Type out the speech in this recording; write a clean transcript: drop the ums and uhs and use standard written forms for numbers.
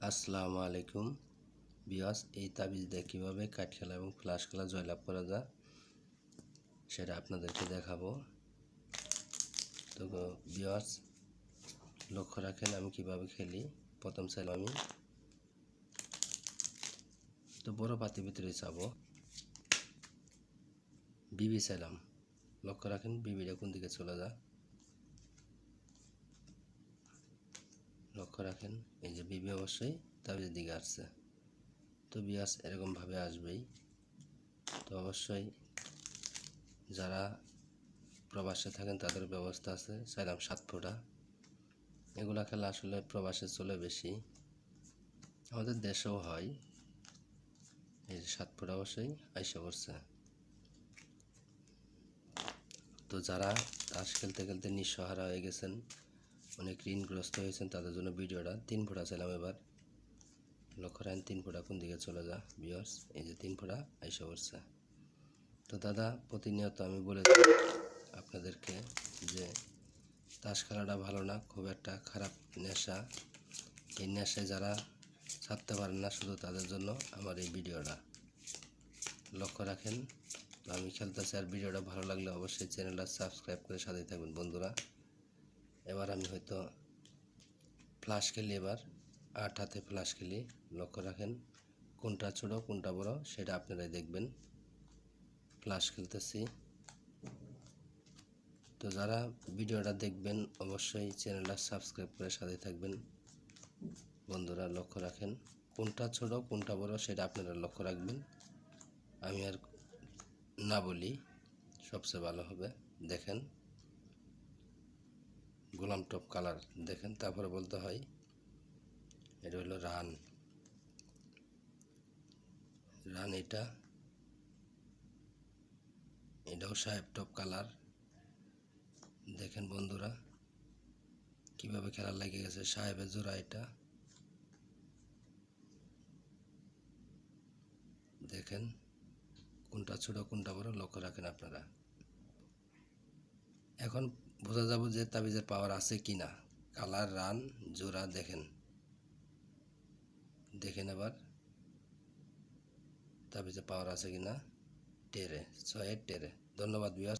আসসালামু আলাইকুম ভিউয়ার্স, এই তাবিজ দিয়ে কীভাবে কাঠ খেলা এবং ফ্লাশ খেলা জয়লাভ করা যায় সেটা আপনাদেরকে দেখাবো। তো ভিউয়ার্স, লক্ষ্য রাখেন আমি কিভাবে খেলি। প্রথম চাইলাম আমি তো বড় পাতির ভিতরে চাবো, বিবি চাইলাম। লক্ষ্য রাখেন বিবিটা কোন দিকে চলে যায়। লক্ষ্য রাখেন এই যে বিবি অবশ্যই তাবিজের দিকে আসছে। তো ভিউয়ার্স এরকমভাবে আসবেই। তো অবশ্যই যারা প্রবাসে থাকেন তাদের ব্যবস্থা আছে। চাইলাম 7 ফোঁটা। এগুলা খেলা আসলে প্রবাসে চলে বেশি, আমাদের দেশেও হয়। এই যে 7 ফোঁটা অবশ্যই আইসা করছে। তো যারা তাস খেলতে খেলতে নিঃসহারা হয়ে গেছেন, অনেক ঋণগ্রস্ত হয়েছেন, তাদের জন্য ভিডিওটা 3 ফোঁটা চাইলাম। এবার লক্ষ্য রাখেন 3 ফোঁটা কোন দিকে চলে যা ভিউয়ার্স, এই যে 3 ফোঁটা আইসা করছে। তো দাদা প্রতিনিয়ত আমি বলে দিই আপনাদেরকে যে তাস খেলাটা ভালো না, খুব একটা খারাপ নেশা। এই নেশায় যারা ছাড়তে পারেন না, শুধু তাদের জন্য আমার এই ভিডিওটা। লক্ষ্য রাখেন তো আমি খেলতেছি। আর ভিডিওটা ভালো লাগলে অবশ্যই চ্যানেলটা সাবস্ক্রাইব করে সাথে থাকবেন বন্ধুরা। এবার আমি হয়তো ফ্লাশ খেলি, এবার 8 হাতে ফ্লাশ খেলি। লক্ষ্য রাখেন কোনটা ছোট কোনটা বড় সেটা আপনারাই দেখবেন। ফ্লাশ খেলতেছি। তো যারা ভিডিওটা দেখবেন অবশ্যই চ্যানেলটা সাবস্ক্রাইব করে সাথে থাকবেন বন্ধুরা। লক্ষ্য রাখেন কোনটা ছোট কোনটা বড় সেটা আপনারা লক্ষ্য রাখবেন। আমি আর না বলি সবচেয়ে ভালো হবে। দেখেন গোলাম টপ কালার দেখেন, তারপরে বলতে হয় এটা হলো রান। এটাও সাহেব টপ কালার। দেখেন বন্ধুরা কিভাবে খেলা লেগে গেছে। সাহেবের জোড়া এটা দেখেন, কোনটা ছোট কোনটা বড় লক্ষ্য রাখেন আপনারা। এখন বোঝা যাব যে তাবিজের পাওয়ার আছে কি না। কালার রান জোড়া দেখেন এবার তাবিজের পাওয়ার আছে কি না। টেরে 6 টেরে। ধন্যবাদ ভিউয়ার্স।